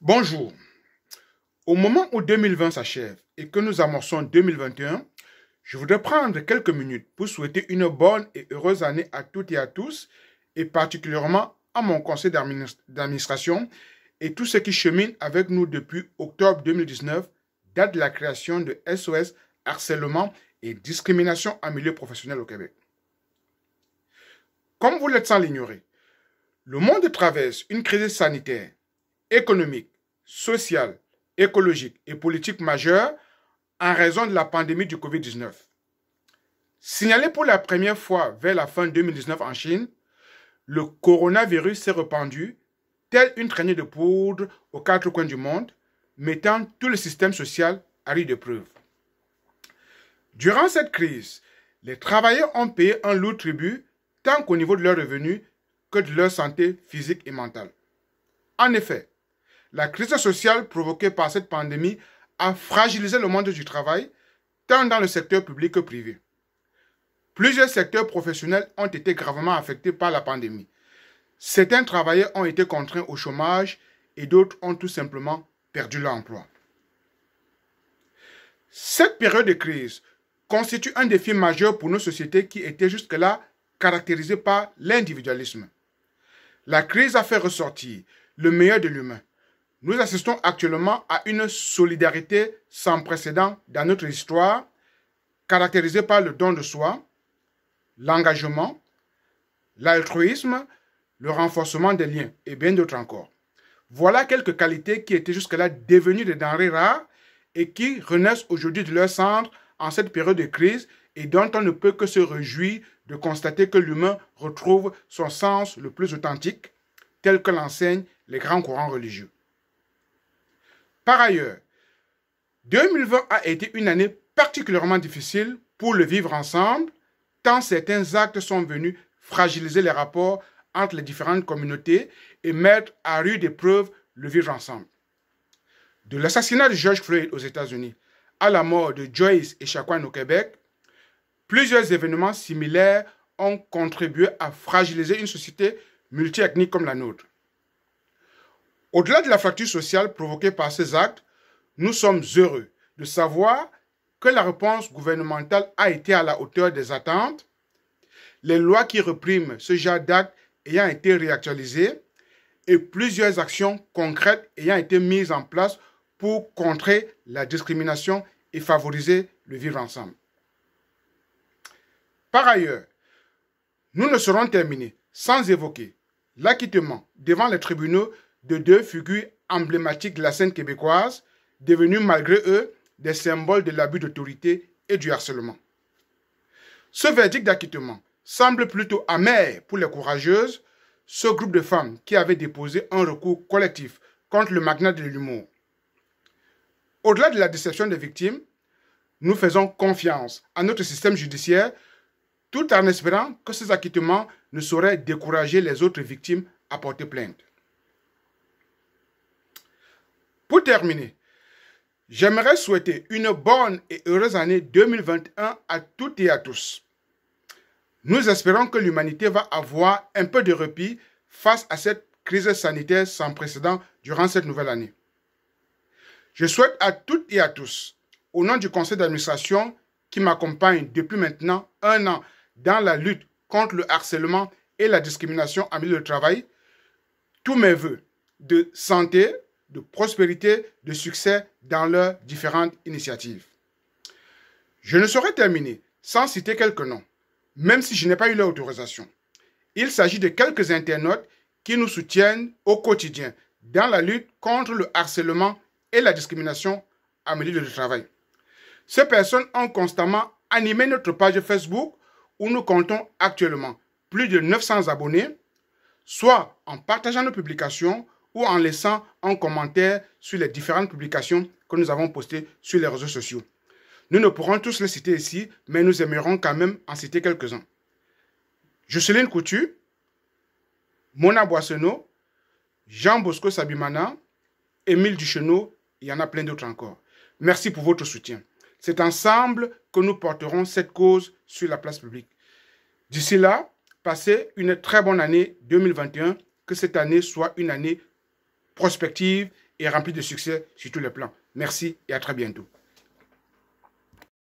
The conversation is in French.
Bonjour. Au moment où 2020 s'achève et que nous amorçons 2021, je voudrais prendre quelques minutes pour souhaiter une bonne et heureuse année à toutes et à tous, et particulièrement à mon conseil d'administration et tous ceux qui cheminent avec nous depuis octobre 2019, date de la création de SOS Harcèlement et Discrimination en milieu professionnel au Québec. Comme vous l'êtes sans l'ignorer, le monde traverse une crise sanitaire, économique, sociale, écologique et politique majeure en raison de la pandémie du Covid-19. Signalé pour la première fois vers la fin 2019 en Chine, le coronavirus s'est répandu tel une traînée de poudre aux quatre coins du monde, mettant tout le système social à rude épreuve. Durant cette crise, les travailleurs ont payé un lourd tribut tant qu'au niveau de leurs revenus que de leur santé physique et mentale. En effet, la crise sociale provoquée par cette pandémie a fragilisé le monde du travail, tant dans le secteur public que privé. Plusieurs secteurs professionnels ont été gravement affectés par la pandémie. Certains travailleurs ont été contraints au chômage et d'autres ont tout simplement perdu leur emploi. Cette période de crise constitue un défi majeur pour nos sociétés qui étaient jusque-là caractérisées par l'individualisme. La crise a fait ressortir le meilleur de l'humain. Nous assistons actuellement à une solidarité sans précédent dans notre histoire, caractérisée par le don de soi, l'engagement, l'altruisme, le renforcement des liens et bien d'autres encore. Voilà quelques qualités qui étaient jusque-là devenues des denrées rares et qui renaissent aujourd'hui de leur cendre en cette période de crise et dont on ne peut que se réjouir de constater que l'humain retrouve son sens le plus authentique, tel que l'enseignent les grands courants religieux. Par ailleurs, 2020 a été une année particulièrement difficile pour le vivre ensemble, tant certains actes sont venus fragiliser les rapports entre les différentes communautés et mettre à rude épreuve le vivre ensemble. De l'assassinat de George Floyd aux États-Unis à la mort de Joyce et Echaquan au Québec, plusieurs événements similaires ont contribué à fragiliser une société multiethnique comme la nôtre. Au-delà de la fracture sociale provoquée par ces actes, nous sommes heureux de savoir que la réponse gouvernementale a été à la hauteur des attentes, les lois qui répriment ce genre d'actes ayant été réactualisées et plusieurs actions concrètes ayant été mises en place pour contrer la discrimination et favoriser le vivre ensemble. Par ailleurs, nous ne serons terminés sans évoquer l'acquittement devant les tribunaux de deux figures emblématiques de la scène québécoise, devenues malgré eux des symboles de l'abus d'autorité et du harcèlement. Ce verdict d'acquittement semble plutôt amer pour les courageuses, ce groupe de femmes qui avaient déposé un recours collectif contre le magnat de l'humour. Au-delà de la déception des victimes, nous faisons confiance à notre système judiciaire tout en espérant que ces acquittements ne sauraient décourager les autres victimes à porter plainte. Pour terminer, j'aimerais souhaiter une bonne et heureuse année 2021 à toutes et à tous. Nous espérons que l'humanité va avoir un peu de répit face à cette crise sanitaire sans précédent durant cette nouvelle année. Je souhaite à toutes et à tous, au nom du conseil d'administration qui m'accompagne depuis maintenant 1 an dans la lutte contre le harcèlement et la discrimination en milieu de travail, tous mes vœux de santé, de prospérité, de succès dans leurs différentes initiatives. Je ne saurais terminer sans citer quelques noms, même si je n'ai pas eu leur autorisation. Il s'agit de quelques internautes qui nous soutiennent au quotidien dans la lutte contre le harcèlement et la discrimination en milieu de travail. Ces personnes ont constamment animé notre page Facebook où nous comptons actuellement plus de 900 abonnés, soit en partageant nos publications ou en laissant un commentaire sur les différentes publications que nous avons postées sur les réseaux sociaux. Nous ne pourrons tous les citer ici, mais nous aimerons quand même en citer quelques-uns. Jocelyne Coutu, Mona Boissonneau, Jean Bosco Sabimana, Émile Duchesneau, il y en a plein d'autres encore. Merci pour votre soutien. C'est ensemble que nous porterons cette cause sur la place publique. D'ici là, passez une très bonne année 2021, que cette année soit une année prospective et rempli de succès sur tous les plans. Merci et à très bientôt.